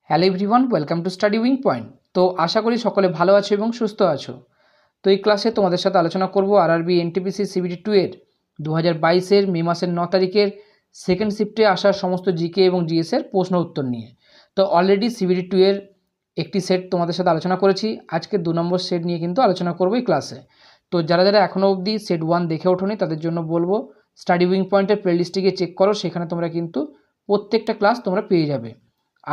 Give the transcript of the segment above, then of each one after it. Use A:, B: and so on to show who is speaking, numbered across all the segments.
A: Hello everyone, welcome to study wing point. তো আশা করি সকলে ভালো আছো এবং সুস্থ আছো। তো এই ক্লাসে তোমাদের সাথে আলোচনা করব আরআরবি এনটিপিসি সিবিটি 2 এর 2022 মে মাসের 9 তারিখের সেকেন্ড শিফটে আসা সমস্ত জিকে এবং জিএস এর প্রশ্ন উত্তর নিয়ে। তো অলরেডি সিবিটি 2 এর একটি সেট তোমাদের সাথে আলোচনা করেছি, আজকে 2 নম্বর সেট নিয়ে কিন্তু আলোচনা করবো এই ক্লাসে। তো যারা যারা এখনও অবধি সেট 1 দেখে ওঠোনি তাদের জন্য বলবো স্টাডি উইং পয়েন্টের প্লেলিস্টে গিয়ে চেক করো, সেখানে তোমরা কিন্তু প্রত্যেকটা ক্লাস তোমরা পেয়ে যাবে।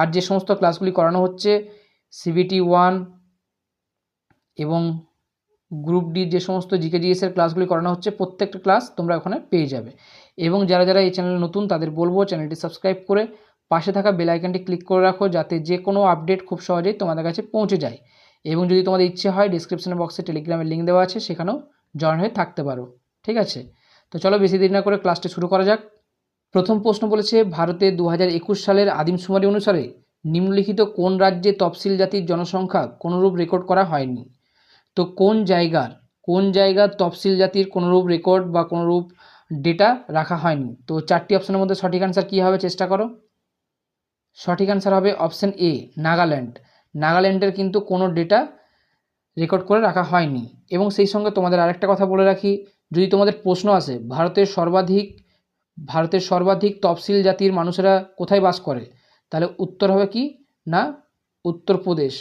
A: আর যে সমস্ত ক্লাসগুলি করানো হচ্ছে সিবিটি 1 এবং গ্রুপ ডি যে সমস্ত জিকে জিএস এর ক্লাসগুলি করানো হচ্ছে প্রত্যেকটা ক্লাস তোমরা ওখানে পেয়ে যাবে। এবং যারা যারা এই চ্যানেলে নতুন তাদের বলবো চ্যানেলটি সাবস্ক্রাইব করে পাশে থাকা বেল আইকনটি ক্লিক করে রাখো, যাতে যে কোনো আপডেট খুব সহজেই তোমাদের কাছে পৌঁছে যায়। এবং যদি তোমাদের ইচ্ছে হয় ডিসক্রিপশন বক্সে টেলিগ্রামের লিঙ্ক দেওয়া আছে, সেখানেও জয়েন হয়ে থাকতে পারো। ঠিক আছে, তো চলো বেশি দেরি না করে ক্লাসটি শুরু করা যাক। প্রথম প্রশ্ন বলেছে, ভারতে 2021 সালের আদিমশুমারি অনুসারে নিম্নলিখিত কোন রাজ্যে তফসিল জাতির জনসংখ্যা কোনোরূপ রেকর্ড করা হয়নি? তো কোন জায়গার তফসিল জাতির কোনোরূপ রেকর্ড বা কোনোরূপ ডেটা রাখা হয়নি? তো 4টি অপশনের মধ্যে সঠিক অ্যান্সার কী হবে চেষ্টা করো। সঠিক অ্যান্সার হবে অপশন এ, নাগাল্যান্ড। নাগাল্যান্ডের কিন্তু কোনো ডেটা রেকর্ড করে রাখা হয়নি। এবং সেই সঙ্গে তোমাদের আরেকটা কথা বলে রাখি, যদি তোমাদের প্রশ্ন আসে ভারতের সর্বাধিক তফসিল জাতির মানুষেরা কোথায় বাস করে, তাহলে উত্তর হবে কি না উত্তরপ্রদেশ।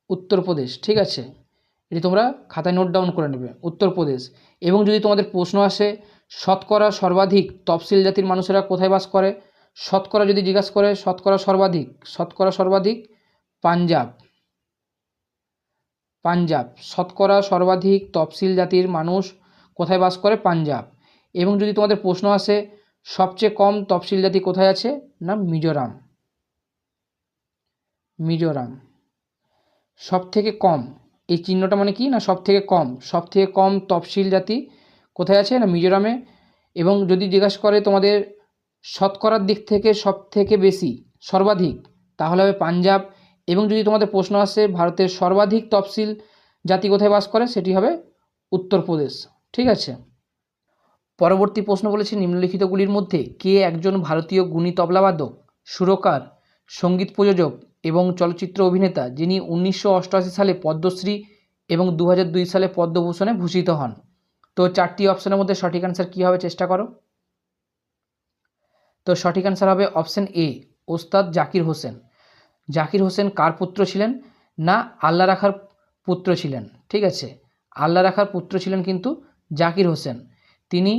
A: উত্তরপ্রদেশ, ঠিক আছে, এটি তোমরা খাতায় নোট ডাউন করে নেবে, উত্তরপ্রদেশ। এবং যদি তোমাদের প্রশ্ন আসে শতকরা সর্বাধিক তফসিল জাতির মানুষেরা কোথায় বাস করে, শতকরা যদি জিজ্ঞাসা করে শতকরা সর্বাধিক পাঞ্জাব। শতকরা সর্বাধিক তফসিল জাতির মানুষ কোথায় বাস করে, পাঞ্জাব। এবং যদি তোমাদের প্রশ্ন আসে সবচেয়ে কম তফসিল জাতি কোথায় আছে, না মিজোরাম। সব থেকে কম, এই চিহ্নটা মানে কি না সব থেকে কম তফসিল জাতি কোথায় আছে, না মিজোরামে। এবং যদি জিজ্ঞাসা করে তোমাদের শতকরার দিক থেকে সব থেকে বেশি সর্বাধিক, তাহলে হবে পাঞ্জাব। এবং যদি তোমাদের প্রশ্ন আসে ভারতের সর্বাধিক তফসিল জাতি কোথায় বাস করে, সেটি হবে উত্তরপ্রদেশ। ঠিক আছে, পরবর্তী প্রশ্ন বলেছে, নিম্নলিখিতগুলির মধ্যে কে একজন ভারতীয় গুণী তবলাবাদক, সুরকার, সঙ্গীত প্রযোজক এবং চলচ্চিত্র অভিনেতা, যিনি 1988 সালে পদ্মশ্রী এবং 2002 সালে পদ্মভূষণে ভূষিত হন? তো 4টি অপশনের মধ্যে সঠিক অ্যান্সার কী হবে চেষ্টা করো। তো সঠিক অ্যান্সার হবে অপশন এ, ওস্তাদ জাকির হোসেন। জাকির হোসেন কার পুত্র ছিলেন, না আল্লাহ রাখার পুত্র ছিলেন। ঠিক আছে, আল্লাহ রাখার পুত্র ছিলেন কিন্তু জাকির হোসেন। তিনি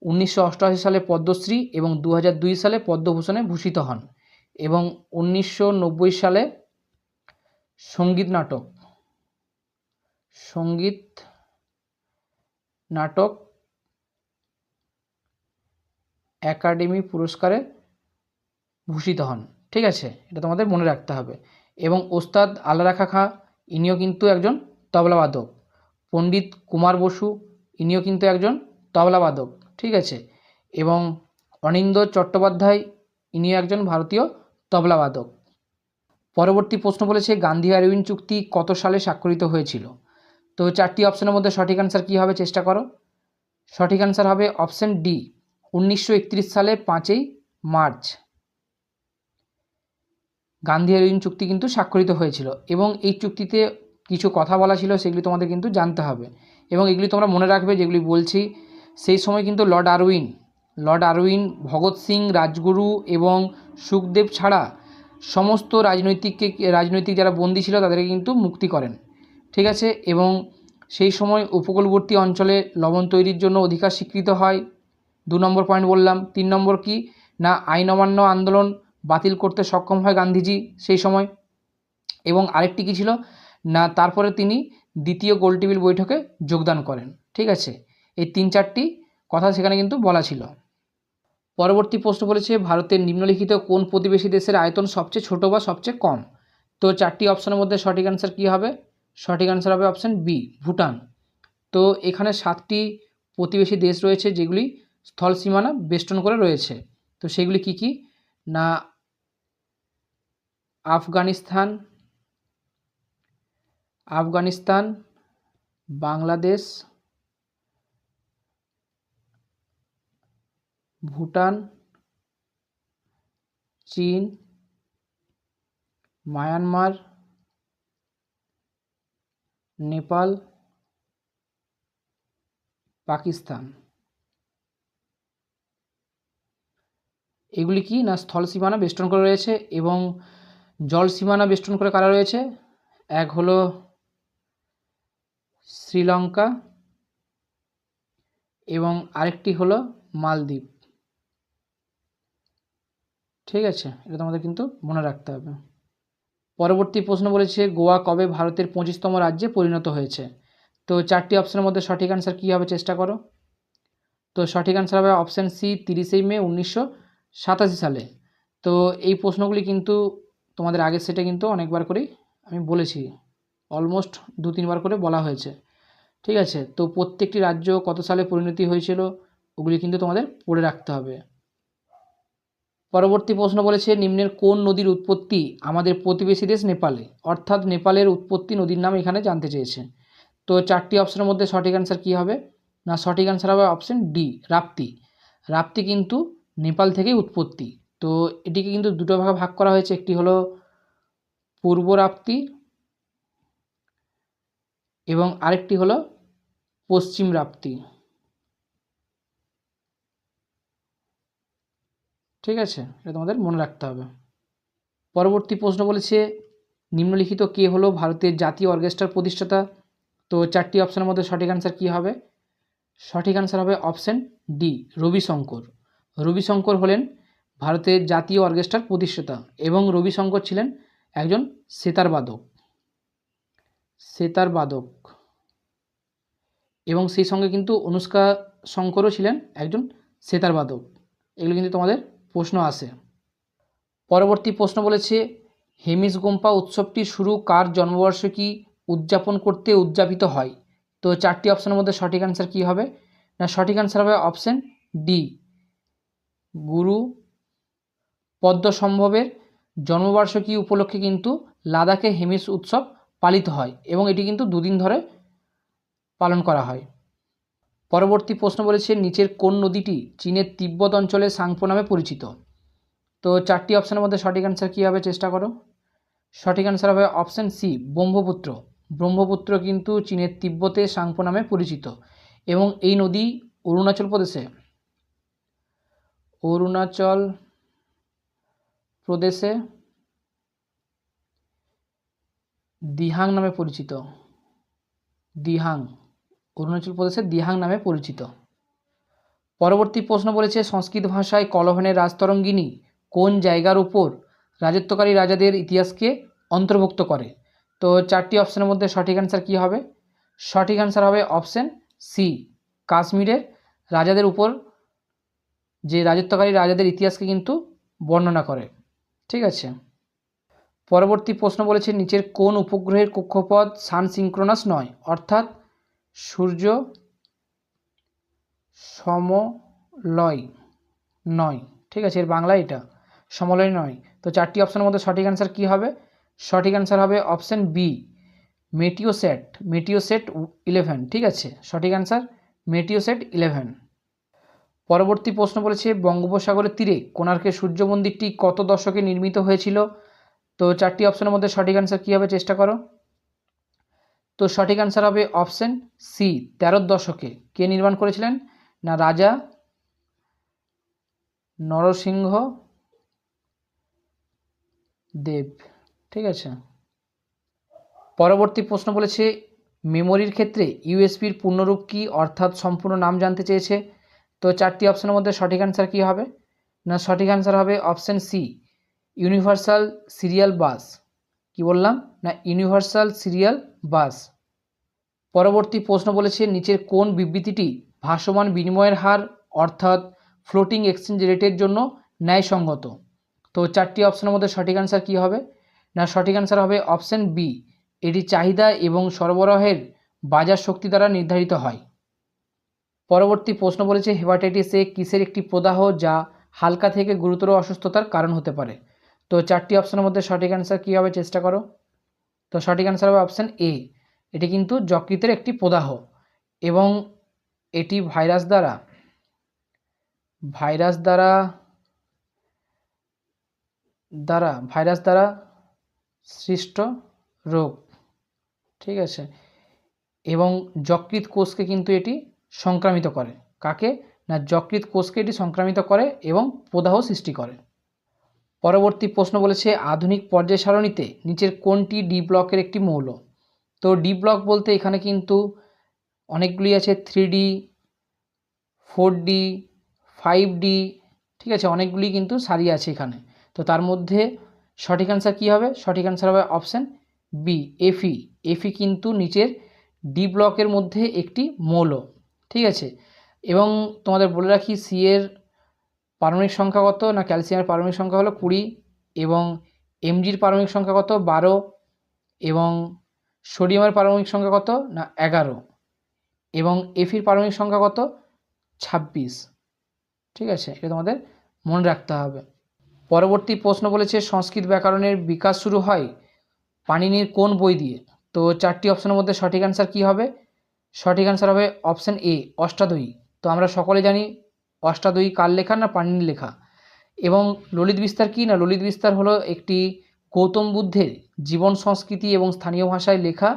A: 1988 সালে পদ্মশ্রী এবং 2002 সালে পদ্মভূষণে ভূষিত হন। এবং 1990 সালে সঙ্গীত নাটক একাডেমি পুরস্কারে ভূষিত হন। ঠিক আছে, এটা তোমাদের মনে রাখতে হবে। এবং ওস্তাদ আল্লাহ রাখা খাঁ ইনিও কিন্তু একজন তবলাবাদক। পণ্ডিত কুমার বসু ইনিও কিন্তু একজন তবলাবাদক। ঠিক আছে, এবং অনিন্দ্য চট্টোপাধ্যায় ইনিও একজন ভারতীয় তবলাবাদক। পরবর্তী প্রশ্ন বলেছে, গান্ধী আরউইন চুক্তি কত সালে স্বাক্ষরিত হয়েছিল? তো 4টি অপশনের মধ্যে সঠিক অ্যান্সার কী হবে চেষ্টা করো। সঠিক অ্যান্সার হবে অপশন ডি, 1931 সালে 5ই মার্চ গান্ধী আরউইন চুক্তি কিন্তু স্বাক্ষরিত হয়েছিল। এবং এই চুক্তিতে কিছু কথা বলা ছিল, সেগুলি তোমাদের কিন্তু জানতে হবে এবং এগুলি তোমরা মনে রাখবে যেগুলি বলছি। সেই সময় কিন্তু লর্ড আরউইন ভগৎ সিং, রাজগুরু এবং সুখদেব ছাড়া সমস্ত রাজনৈতিক যারা বন্দী ছিল তাদেরকে কিন্তু মুক্তি করেন। ঠিক আছে, এবং সেই সময় উপকূলবর্তী অঞ্চলে লবণ তৈরির জন্য অধিকার স্বীকৃত হয়। 2 নম্বর পয়েন্ট বললাম। 3 নম্বর কি না আইন অমান্য আন্দোলন বাতিল করতে সক্ষম হয় গান্ধীজি সেই সময়। এবং আরেকটি কী ছিল না তারপরে তিনি দ্বিতীয় গোলটেবিল বৈঠকে যোগদান করেন। ঠিক আছে, এই 3-4টি কথা সেখানে কিন্তু বলা ছিল। পরবর্তী প্রশ্ন বলেছে, ভারতের নিম্নলিখিত কোন প্রতিবেশী দেশের আয়তন সবচেয়ে ছোট বা সবচেয়ে কম? তো 4টি অপশনের মধ্যে সঠিক অ্যান্সার কী হবে। সঠিক অ্যান্সার হবে অপশন বি, ভুটান। তো এখানে 7টি প্রতিবেশী দেশ রয়েছে যেগুলি স্থল সীমানা বেষ্টন করে রয়েছে। তো সেগুলি কি কি না আফগানিস্তান, বাংলাদেশ, ভুটান, চীন মায়ানমার, নেপাল, পাকিস্তান। এগুলি কি না স্থল সীমানা বেষ্টন করে রয়েছে এবং জল সীমানা বেষ্টন করে কারা রয়েছে? এক হলো শ্রীলঙ্কা এবং আরেকটি হলো মালদ্বীপ। ঠিক আছে, এটা তোমাদের কিন্তু মনে রাখতে হবে। পরবর্তী প্রশ্ন বলেছে গোয়া কবে ভারতের 25তম রাজ্যে পরিণত হয়েছে? তো 4টি অপশনের মধ্যে সঠিক অ্যান্সার কী হবে চেষ্টা করো। তো সঠিক অ্যান্সার হবে অপশান সি 30 মে 1987 সালে। তো এই প্রশ্নগুলি কিন্তু তোমাদের আগের সেটে কিন্তু অনেকবার করেই আমি বলেছি, অলমোস্ট 2-3 বার করে বলা হয়েছে। ঠিক আছে, তো প্রত্যেকটি রাজ্য কত সালে পরিণতি হয়েছিল ওগুলি কিন্তু তোমাদের পড়ে রাখতে হবে। পরবর্তী প্রশ্ন বলেছে নিম্নের কোন নদীর উৎপত্তি আমাদের প্রতিবেশী দেশ নেপালে? অর্থাৎ নেপালের উৎপত্তি নদীর নাম এখানে জানতে চেয়েছে। তো 4টি অপশনের মধ্যে সঠিক অ্যান্সার কী হবে না সঠিক অ্যান্সার হবে অপশন ডি রাপ্তি। রাপ্তি কিন্তু নেপাল থেকেই উৎপত্তি। তো এটিকে কিন্তু দুটো ভাগে ভাগ করা হয়েছে, একটি হলো পূর্ব রাপ্তি এবং আরেকটি হলো পশ্চিম রাপ্তি। ঠিক আছে, এটা তোমাদের মনে রাখতে হবে। পরবর্তী প্রশ্ন বলেছে নিম্নলিখিত কে হলো ভারতের জাতীয় অর্কেস্ট্রার প্রতিষ্ঠাতা? তো 4টি অপশনের মধ্যে সঠিক অ্যান্সার কী হবে? সঠিক অ্যান্সার হবে অপশন ডি রবিশঙ্কর। রবিশঙ্কর হলেন ভারতের জাতীয় অর্কেস্ট্রার প্রতিষ্ঠাতা এবং রবিশঙ্কর ছিলেন একজন সেতার বাদক এবং সেই সঙ্গে কিন্তু অনুষ্কা শঙ্করও ছিলেন একজন সেতার বাদক। এগুলো কিন্তু তোমাদের প্রশ্ন আসে। পরবর্তী প্রশ্ন বলেছে হেমিস গোম্পা উৎসবটি শুরু কার জন্মবার্ষিকী উদযাপন করতে উদযাপিত হয়? তো 4টি অপশনের মধ্যে সঠিক অ্যান্সার কী হবে না সঠিক অ্যান্সার হবে অপশন ডি গুরু পদ্মসম্ভবের জন্মবার্ষিকী উপলক্ষে কিন্তু লাদাখে হেমিস উৎসব পালিত হয় এবং এটি কিন্তু 2 দিন ধরে পালন করা হয়। পরবর্তী প্রশ্ন বলেছে নিচের কোন নদীটি চীনের তিব্বত অঞ্চলে সাংপো নামে পরিচিত? তো 4টি অপশনের মধ্যে সঠিক অ্যান্সার কী হবে চেষ্টা করো। সঠিক অ্যান্সার হবে অপশান সি ব্রহ্মপুত্র। ব্রহ্মপুত্র কিন্তু চীনের তিব্বতে সাংপো নামে পরিচিত এবং এই নদী অরুণাচল প্রদেশে দিহাং নামে পরিচিত। অরুণাচল প্রদেশের দিহাং নামে পরিচিত। পরবর্তী প্রশ্ন বলেছে সংস্কৃত ভাষায় কলহনের রাজতরঙ্গিনী কোন জায়গার উপর রাজত্বকারী রাজাদের ইতিহাসকে অন্তর্ভুক্ত করে? তো 4টি অপশনের মধ্যে সঠিক অ্যান্সার কী হবে? সঠিক অ্যান্সার হবে অপশন সি কাশ্মীরের রাজাদের উপর যে রাজত্বকারী রাজাদের ইতিহাসকে কিন্তু বর্ণনা করে। ঠিক আছে, পরবর্তী প্রশ্ন বলেছে নিচের কোন উপগ্রহের কক্ষপথ সান সিঙ্ক্রোনাস নয়? অর্থাৎ সূর্য সমলয় নয়। ঠিক আছে, এর বাংলা এটা সমলয় নয়। তো 4টি অপশনের মধ্যে সঠিক অ্যান্সার কী হবে? সঠিক অ্যান্সার হবে অপশন বি মেটিওসেট 11। ঠিক আছে, সঠিক অ্যান্সার মেটিওসেট 11। পরবর্তী প্রশ্ন বলেছে বঙ্গোপসাগরের তীরে কোণার্কের সূর্য মন্দিরটি কত দশকে নির্মিত হয়েছিল? তো 4টি অপশনের মধ্যে সঠিক অ্যান্সার কী হবে চেষ্টা করো। তো সঠিক অ্যান্সার হবে অপশন সি 13 দশকে। কে নির্মাণ করেছিলেন না রাজা নরসিংহ দেব। ঠিক আছে, পরবর্তী প্রশ্ন বলেছে মেমোরির ক্ষেত্রে ইউএসবির পূর্ণরূপ কী অর্থাৎ সম্পূর্ণ নাম জানতে চেয়েছে। তো 4টি অপশনের মধ্যে সঠিক অ্যান্সার কী হবে না সঠিক অ্যান্সার হবে option C universal serial bus. কি বললাম না ইউনিভার্সাল সিরিয়াল বাস। পরবর্তী প্রশ্ন বলেছে নিচের কোন বিবৃতিটি ভাসমান বিনিময়ের হার অর্থাৎ ফ্লোটিং এক্সচেঞ্জ রেটের জন্য ন্যায়সঙ্গত? তো 4টি অপশনের মধ্যে সঠিক অ্যান্সার কী হবে না সঠিক অ্যান্সার হবে অপশন বি এটি চাহিদা এবং সরবরাহের বাজার শক্তি দ্বারা নির্ধারিত হয়। পরবর্তী প্রশ্ন বলেছে হেপাটাইটিস এ কিসের একটি প্রদাহ যা হালকা থেকে গুরুতর অসুস্থতার কারণ হতে পারে? তো 4টি অপশনের মধ্যে সঠিক অ্যান্সার কী হবে চেষ্টা করো। তো সঠিক অ্যান্সার হবে অপশন এ এটি কিন্তু যকৃতের একটি প্রদাহ এবং এটি ভাইরাস দ্বারা সৃষ্ট রোগ, ঠিক আছে। এবং যকৃৎ কোষকে কিন্তু এটি সংক্রামিত করে। কাকে? না যকৃৎ কোষকে এটি সংক্রামিত করে এবং প্রদাহ সৃষ্টি করে। পরবর্তী প্রশ্ন বলেছে আধুনিক পর্যায় সারণীতে নিচের কোনটি ডি ব্লকের একটি মৌল? তো ডি ব্লক বলতে এখানে কিন্তু অনেকগুলি আছে, 3D, 4D, 5D, ঠিক আছে, অনেকগুলি কিন্তু সারি আছে এখানে। তো তার মধ্যে সঠিক অ্যান্সার কী হবে? সঠিক অ্যান্সার হবে অপশান বি, এফি। এফি কিন্তু নিচের ডি ব্লকের মধ্যে একটি মৌল, ঠিক আছে। এবং তোমাদের বলে রাখি, সি এর পারমাণবিক সংখ্যা কত? না ক্যালসিয়ামের পারমাণবিক সংখ্যা হলো 20, এবং এমজির পারমাণবিক সংখ্যা কত? 12, এবং সোডিয়ামের পারমাণবিক সংখ্যা কত? না 11, এবং এফির পারমাণবিক সংখ্যা কত? 26, ঠিক আছে, এটা তোমাদের মনে রাখতে হবে। পরবর্তী প্রশ্ন বলেছে সংস্কৃত ব্যাকরণের বিকাশ শুরু হয় পাণিনির কোন বই দিয়ে? তো 4টি অপশনের মধ্যে সঠিক অ্যান্সার কী হবে? সঠিক অ্যান্সার হবে অপশান এ, অষ্টাদয়ী। তো আমরা সকলে জানি অষ্টাদয়ী কার লেখা? না পাণিনির লেখা। এবং ললিত বিস্তার কী? না ললিত বিস্তার হলো একটি গৌতম বুদ্ধের জীবন সংস্কৃতি এবং স্থানীয় ভাষায় লেখা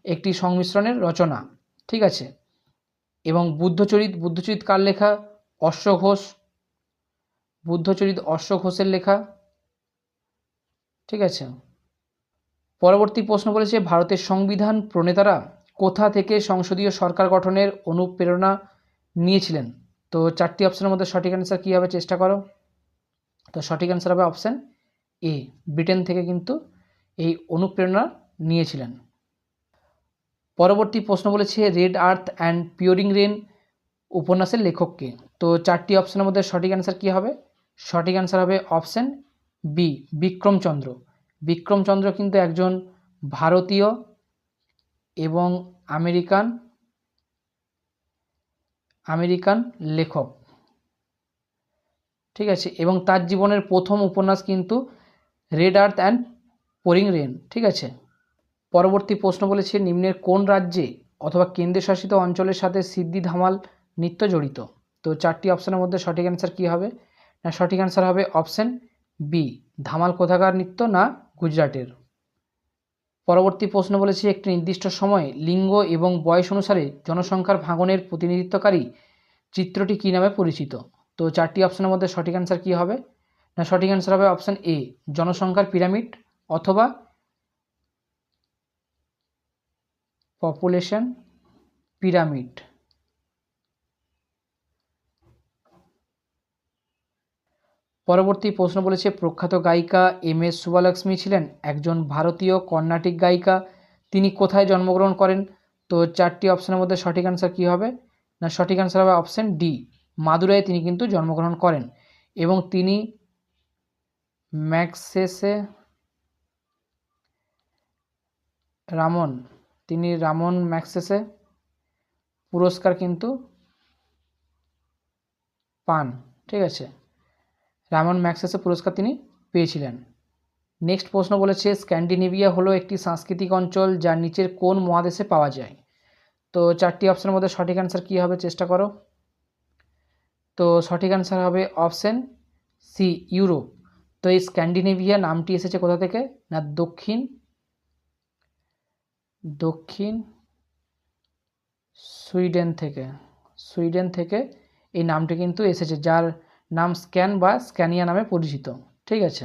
A: একটি সংমিশ্রণের রচনা, ঠিক আছে। এবং বুদ্ধচরিত কার লেখা? অশ্ব ঘোষ। বুদ্ধচরিত অশ্ব ঘোষের লেখা, ঠিক আছে। পরবর্তী প্রশ্ন বলেছে ভারতের সংবিধান প্রণেতারা কোথা থেকে সংসদীয় সরকার গঠনের অনুপ্রেরণা নিয়েছিলেন? তো 4টি অপশনের মধ্যে সঠিক অ্যান্সার কী হবে? চেষ্টা করো। তো সঠিক অ্যান্সার হবে অপশান এ, ব্রিটেন থেকে কিন্তু এই অনুপ্রেরণা নিয়েছিলেন। পরবর্তী প্রশ্ন বলেছে রেড আর্থ অ্যান্ড পিওরিং রেন উপন্যাসের লেখককে? তো 4টি অপশনের মধ্যে সঠিক অ্যান্সার কী হবে? সঠিক অ্যান্সার হবে অপশান বি, বিক্রমচন্দ্র। বিক্রমচন্দ্র কিন্তু একজন ভারতীয় এবং আমেরিকান লেখক, ঠিক আছে। এবং তার জীবনের প্রথম উপন্যাস কিন্তু Red Earth and Pouring Rain, ঠিক আছে। পরবর্তী প্রশ্ন বলেছে নিম্নের কোন রাজ্যে অথবা কেন্দ্রশাসিত অঞ্চলের সাথে সিদ্ধি ধামাল নৃত্য জড়িত? তো 4টি অপশনের মধ্যে সঠিক অ্যান্সার কী হবে? না সঠিক অ্যান্সার হবে অপশান বি, ধামাল কোথাকার নৃত্য? না গুজরাটের। পরবর্তী প্রশ্ন বলেছে একটি নির্দিষ্ট সময়ে লিঙ্গ এবং বয়স অনুসারে জনসংখ্যার ভাঙনের প্রতিনিধিত্বকারী চিত্রটি কী নামে পরিচিত? তো 4টি অপশনের মধ্যে সঠিক অ্যান্সার কী হবে? না সঠিক অ্যান্সার হবে অপশান এ, জনসংখ্যার পিরামিড অথবা পপুলেশন পিরামিড। পরবর্তী প্রশ্ন বলেছে প্রখ্যাত গায়িকা এম.এস. সুব্বালক্ষ্মী ছিলেন একজন ভারতীয় কর্ণাটিক গায়িকা, তিনি কোথায় জন্মগ্রহণ করেন? তো 4টি অপশনের মধ্যে সঠিক অ্যান্সার কী হবে? না সঠিক অ্যান্সার হবে অপশান ডি, মাদুরাইয়ে তিনি কিন্তু জন্মগ্রহণ করেন। এবং তিনি ম্যাগসেসে রামন ম্যাগসেসে পুরস্কার কিন্তু পান, ঠিক আছে। রামন ম্যাগসেসে পুরস্কার তিনি পেয়েছিলেন। নেক্সট প্রশ্ন বলেছে স্ক্যান্ডিনেভিয়া হলো একটি সাংস্কৃতিক অঞ্চল যা নিচের কোন মহাদেশে পাওয়া যায়? তো 4টি অপশনের মধ্যে সঠিক অ্যান্সার কী হবে? চেষ্টা করো। তো সঠিক অ্যান্সার হবে অপশান সি, ইউরোপ। তো এই স্ক্যান্ডিনেভিয়া নামটি এসেছে কোথা থেকে? না দক্ষিণ সুইডেন থেকে এই নামটি কিন্তু এসেছে, যার নাম স্ক্যান বা স্ক্যানিয়া নামে পরিচিত, ঠিক আছে।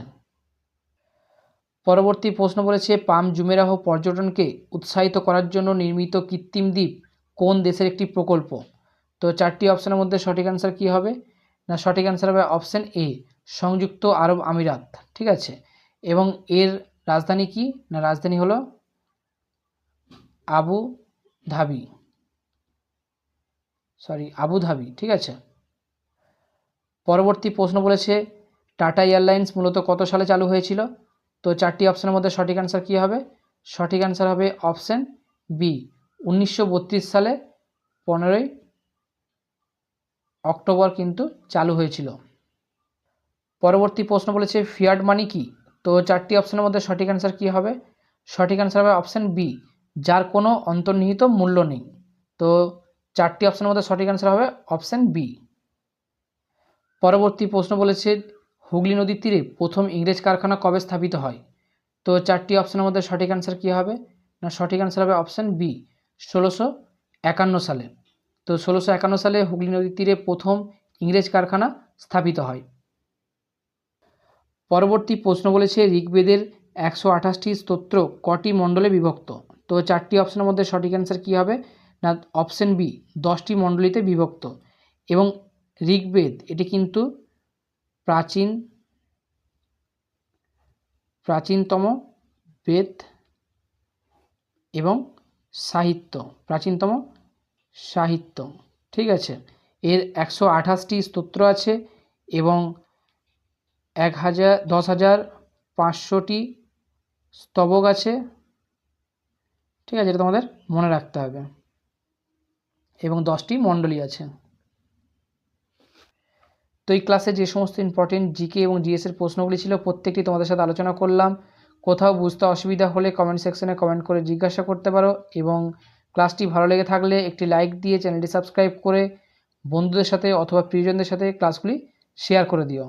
A: পরবর্তী প্রশ্ন বলেছে পাম জুমেরাহ পর্যটনকে উৎসাহিত করার জন্য নির্মিত কৃত্রিম দ্বীপ কোন দেশের একটি প্রকল্প? তো 4টি অপশনের মধ্যে সঠিক অ্যান্সার কী হবে? না সঠিক অ্যান্সার হবে অপশান এ, সংযুক্ত আরব আমিরাত, ঠিক আছে। এবং এর রাজধানী কি? না রাজধানী হলো আবু ধাবি, ঠিক আছে। পরবর্তী প্রশ্ন বলেছে টাটা এয়ারলাইন্স মূলত কত সালে চালু হয়েছিল? তো 4টি অপশনের মধ্যে সঠিক অ্যান্সার কী হবে? সঠিক অ্যান্সার হবে অপশান বি, 1932 সালে 15ই অক্টোবর কিন্তু চালু হয়েছিল। পরবর্তী প্রশ্ন বলেছে ফিয়াট মানি কি? তো 4টি অপশনের মধ্যে সঠিক অ্যান্সার কী হবে? সঠিক অ্যান্সার হবে অপশান বি, যার কোনো অন্তর্নিহিত মূল্য নেই। তো 4টি অপশনের মধ্যে সঠিক অ্যান্সার হবে অপশান বি। পরবর্তী প্রশ্ন বলেছে হুগলি নদীর তীরে প্রথম ইংরেজ কারখানা কবে স্থাপিত হয়? তো 4টি অপশানের মধ্যে সঠিক অ্যান্সার কী হবে? না সঠিক অ্যান্সার হবে অপশান বি, 1651 সালে। তো 1651 সালে হুগলি নদীর তীরে প্রথম ইংরেজ কারখানা স্থাপিত হয়। পরবর্তী প্রশ্ন বলেছে ঋগ্বেদের 128টি স্তোত্র কটি মণ্ডলে বিভক্ত? তো 4টি অপশানের মধ্যে সঠিক অ্যান্সার কী হবে? না অপশান বি, 10টি মণ্ডলীতে বিভক্ত। এবং ঋগ্বেদ এটি কিন্তু প্রাচীনতম বেদ এবং প্রাচীনতম সাহিত্য। ঠিক আছে, এর 128টি স্তোত্র আছে এবং 10,500টি স্তবক আছে। ঠিক আছে, এটা তোমাদের মনে রাখতে হবে। এবং 10টি মণ্ডলী আছে। তো এই ক্লাসে যে সমস্ত ইম্পর্টেন্ট জিকে এবং জিএসের প্রশ্নগুলি ছিল প্রত্যেকটি তোমাদের সাথে আলোচনা করলাম। কোথাও বুঝতে অসুবিধা হলে কমেন্ট সেকশনে কমেন্ট করে জিজ্ঞাসা করতে পারো, এবং ক্লাসটি ভালো লেগে থাকলে একটি লাইক দিয়ে চ্যানেলটি সাবস্ক্রাইব করে বন্ধুদের সাথে অথবা প্রিয়জনদের সাথে ক্লাসগুলি শেয়ার করে দিও।